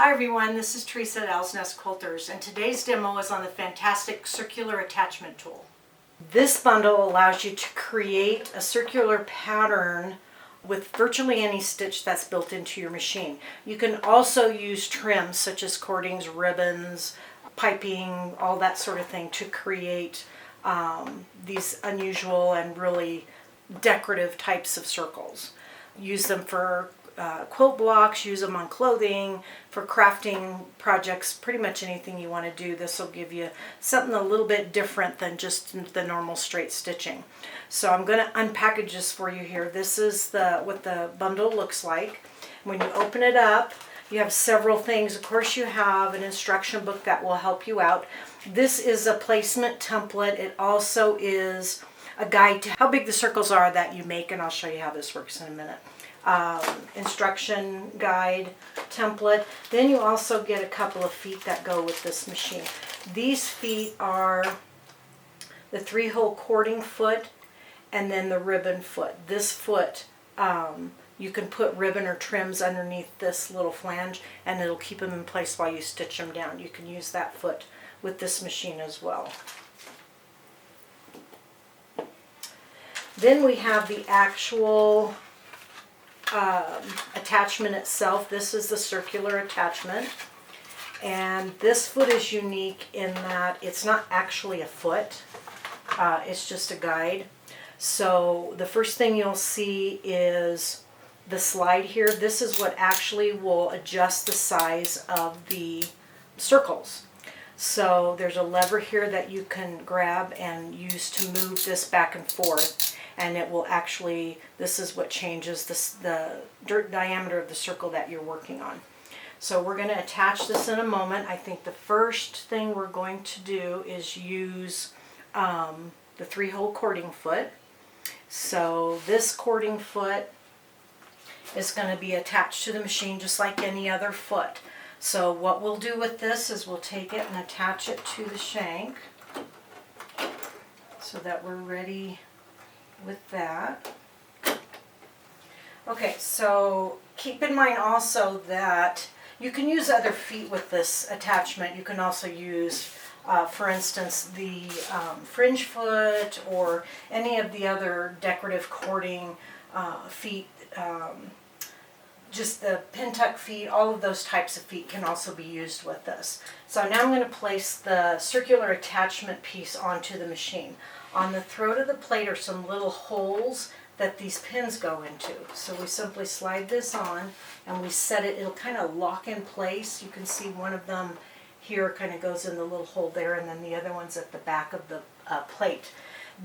Hi everyone, this is Teresa at Owl's Nest Quilters, and today's demo is on the fantastic circular attachment tool. This bundle allows you to create a circular pattern with virtually any stitch that's built into your machine. You can also use trims such as cordings, ribbons, piping, all that sort of thing to create these unusual and really decorative types of circles. Use them for quilt blocks, use them on clothing, for crafting projects, pretty much anything you want to do. This will give you something a little bit different than just the normal straight stitching. So I'm going to unpackage this for you here. This is what the bundle looks like. When you open it up, you have several things. Of course, you have an instruction book that will help you out. This is a placement template. It also is a guide to how big the circles are that you make, and I'll show you how this works in a minute. Instruction guide template. Then you also get a couple of feet that go with this machine. These feet are the 3-hole cording foot and then the ribbon foot. This foot, you can put ribbon or trims underneath this little flange and it'll keep them in place while you stitch them down. You can use that foot with this machine as well. Then we have the actual attachment itself. This is the circular attachment, and this foot is unique in that it's not actually a foot, it's just a guide. So the first thing you'll see is the slide here. This is what actually will adjust the size of the circles. So there's a lever here that you can grab and use to move this back and forth, and it will actually, this is what changes the diameter of the circle that you're working on. So we're going to attach this in a moment. I think the first thing we're going to do is use the 3-hole cording foot. So this cording foot is going to be attached to the machine just like any other foot. So what we'll do with this is we'll take it and attach it to the shank so that we're ready with that. Okay, so keep in mind also that you can use other feet with this attachment. You can also use, for instance, the fringe foot or any of the other decorative cording feet. Just the pin tuck feet, all of those types of feet can also be used with this. So now I'm going to place the circular attachment piece onto the machine. On the throat of the plate are some little holes that these pins go into. So we simply slide this on and we set it, it'll kind of lock in place. You can see one of them here kind of goes in the little hole there, and then the other one's at the back of the plate.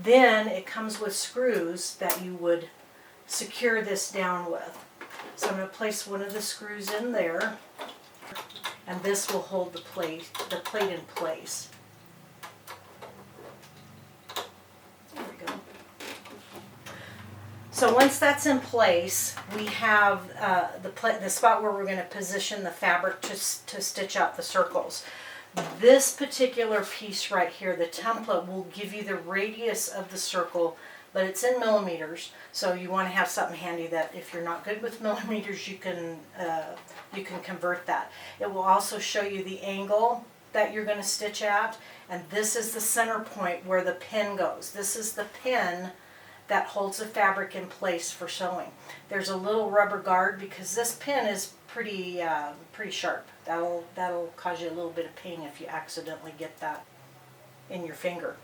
Then it comes with screws that you would secure this down with. So I'm going to place one of the screws in there, and this will hold the plate in place. There we go. So once that's in place, we have the spot where we're going to position the fabric to stitch out the circles. This particular piece right here, the template, will give you the radius of the circle, but it's in millimeters, so you want to have something handy that if you're not good with millimeters, you can convert that. It will also show you the angle that you're going to stitch at, and this is the center point where the pin goes. This is the pin that holds the fabric in place for sewing. There's a little rubber guard because this pin is pretty sharp. That'll cause you a little bit of pain if you accidentally get that in your finger.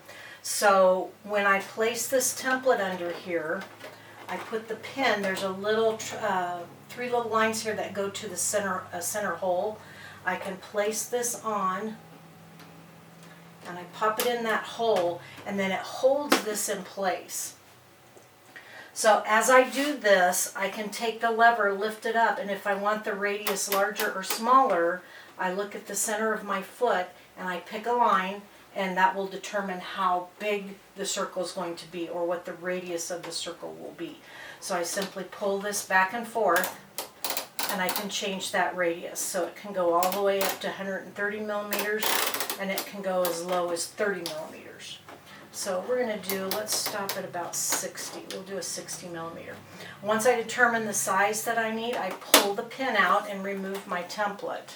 So when I place this template under here, I put the pin, there's a little 3 little lines here that go to the center hole. I can place this on and I pop it in that hole, and then it holds this in place. So as I do this, I can take the lever, lift it up, and if I want the radius larger or smaller, I look at the center of my foot and I pick a line, and that will determine how big the circle is going to be or what the radius of the circle will be. So I simply pull this back and forth and I can change that radius. So it can go all the way up to 130 millimeters and it can go as low as 30 millimeters. So we're going to do, let's stop at about 60. We'll do a 60 millimeter. Once I determine the size that I need, I pull the pin out and remove my template.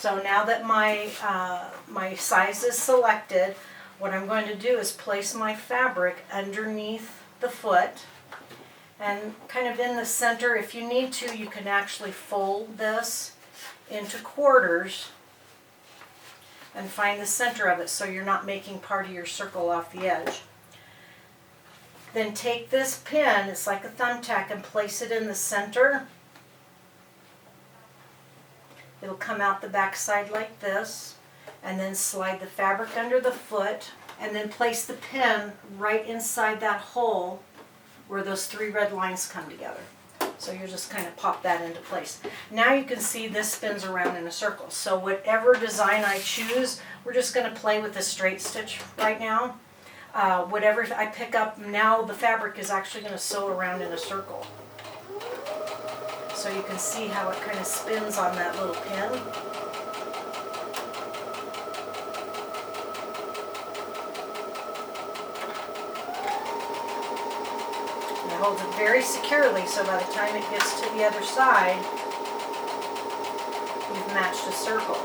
So now that my size is selected, what I'm going to do is place my fabric underneath the foot, and kind of in the center. If you need to, you can actually fold this into quarters and find the center of it so you're not making part of your circle off the edge. Then take this pin, it's like a thumbtack, and place it in the center. It'll come out the back side like this, and then slide the fabric under the foot, and then place the pin right inside that hole where those 3 red lines come together. So you just kind of pop that into place. Now you can see this spins around in a circle. So whatever design I choose, we're just going to play with the straight stitch right now. Whatever I pick up, now the fabric is actually going to sew around in a circle. So you can see how it kind of spins on that little pin. And it holds it very securely, so by the time it gets to the other side, you've matched a circle.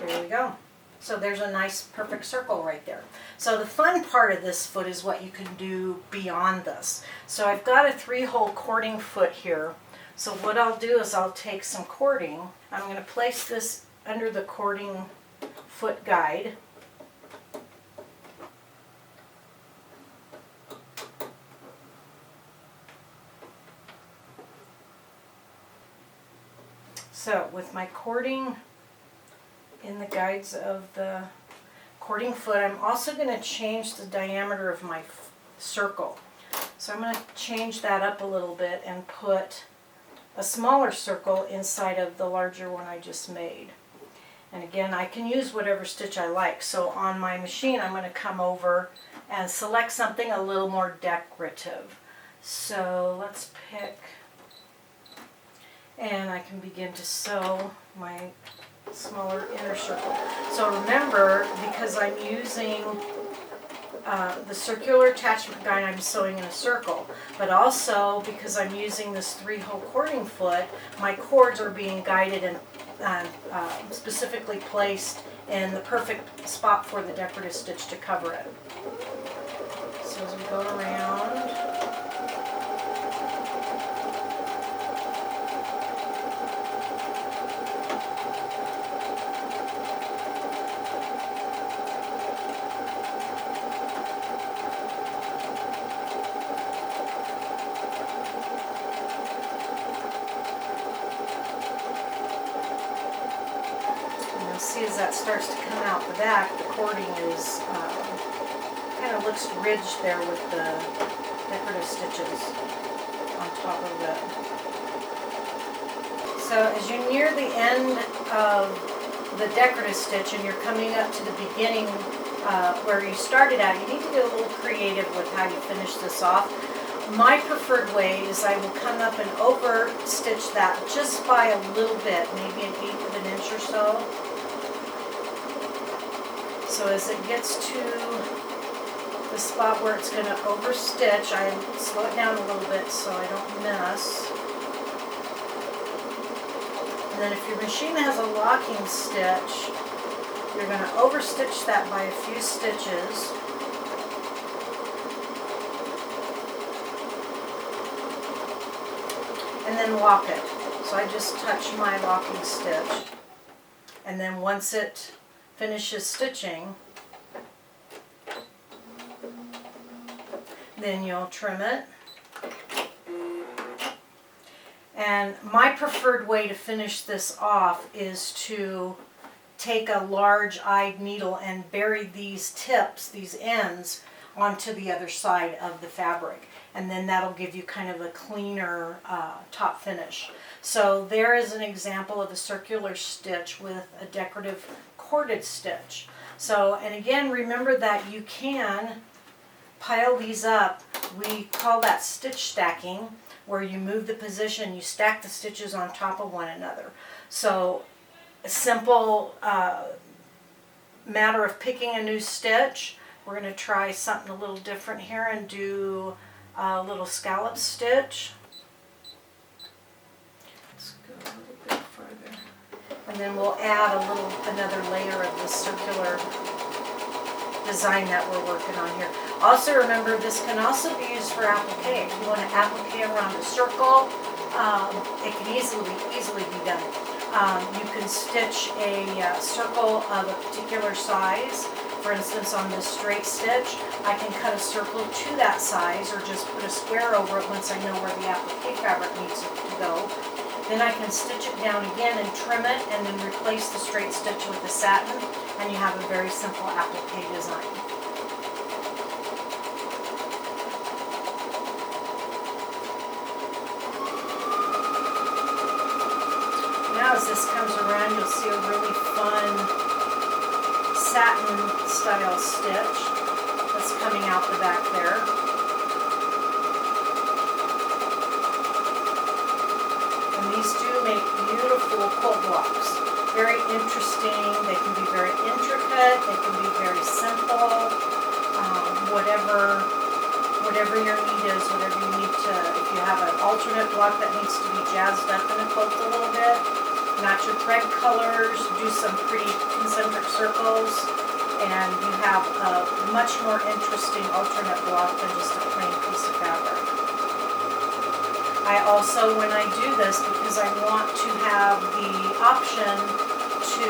There we go. So there's a nice perfect circle right there. So the fun part of this foot is what you can do beyond this. So I've got a 3-hole cording foot here. So what I'll do is I'll take some cording. I'm going to place this under the cording foot guide. So with my cording in the guides of the cording foot, I'm also going to change the diameter of my circle. So I'm going to change that up a little bit and put a smaller circle inside of the larger one I just made. And again, I can use whatever stitch I like. So on my machine, I'm going to come over and select something a little more decorative. So let's pick, and I can begin to sew my smaller inner circle. So remember, because I'm using the circular attachment guide, I'm sewing in a circle, but also because I'm using this 3-hole cording foot, my cords are being guided and specifically placed in the perfect spot for the decorative stitch to cover it. So as we go around, see as that starts to come out the back, the cording is kind of looks ridged there with the decorative stitches on top of it. So as you near the end of the decorative stitch and you're coming up to the beginning where you started at, you need to get a little creative with how you finish this off. My preferred way is I will come up and over stitch that just by a little bit, maybe 1/8 of an inch or so. So as it gets to the spot where it's going to overstitch, I slow it down a little bit so I don't miss. And then if your machine has a locking stitch, you're going to overstitch that by a few stitches. And then lock it. So I just touch my locking stitch. And then once it finishes stitching, then you'll trim it. And my preferred way to finish this off is to take a large-eyed needle and bury these tips, these ends, onto the other side of the fabric. And then that'll give you kind of a cleaner top finish. So there is an example of a circular stitch with a decorative corded stitch. So, and again, remember that you can pile these up. We call that stitch stacking, where you move the position, you stack the stitches on top of one another. So a simple matter of picking a new stitch. We're going to try something a little different here and do a little scallop stitch. Let's go a little bit further. And then we'll add another layer of this circular design that we're working on here. Also remember, this can also be used for applique. If you want to applique around a circle, it can easily be done. You can stitch a circle of a particular size. For instance, on this straight stitch, I can cut a circle to that size or just put a square over it once I know where the applique fabric needs to go. Then I can stitch it down again and trim it and then replace the straight stitch with the satin, and you have a very simple applique design. Now as this comes around, you'll see a really fun satin style stitch that's coming out the back there. And these do make beautiful quilt blocks. Very interesting. They can be very intricate. They can be very simple. Whatever your need is, whatever you need to, if you have an alternate block that needs to be jazzed up in a quilt a little bit, match your thread colors, do some pretty concentric circles, and you have a much more interesting alternate block than just a plain piece of fabric. I also, when I do this, because I want to have the option to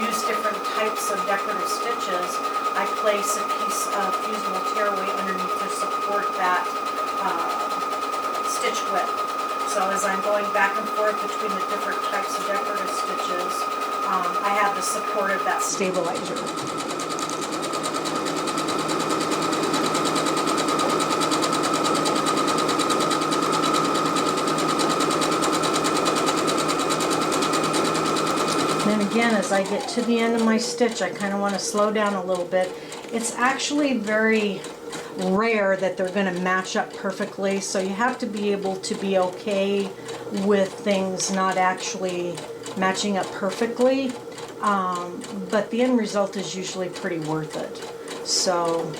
use different types of decorative stitches, I place a piece of fusible tearaway underneath to support that stitch width. So as I'm going back and forth between the different types of decorative stitches, I have the support of that stabilizer. And then again, as I get to the end of my stitch, I kind of want to slow down a little bit. It's actually very rare that they're going to match up perfectly, so you have to be able to be okay with things not actually matching up perfectly, but the end result is usually pretty worth it. So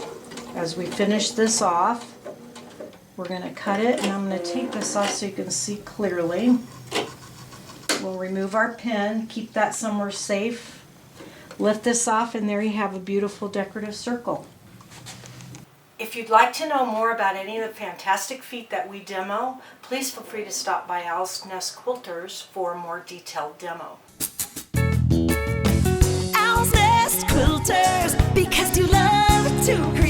as we finish this off, we're going to cut it, and I'm going to take this off so you can see clearly. We'll remove our pin, keep that somewhere safe, lift this off, and there you have a beautiful decorative circle. If you'd like to know more about any of the fantastic feet that we demo, please feel free to stop by Owl's Nest Quilters for a more detailed demo. Owl's Nest Quilters, because you love to create.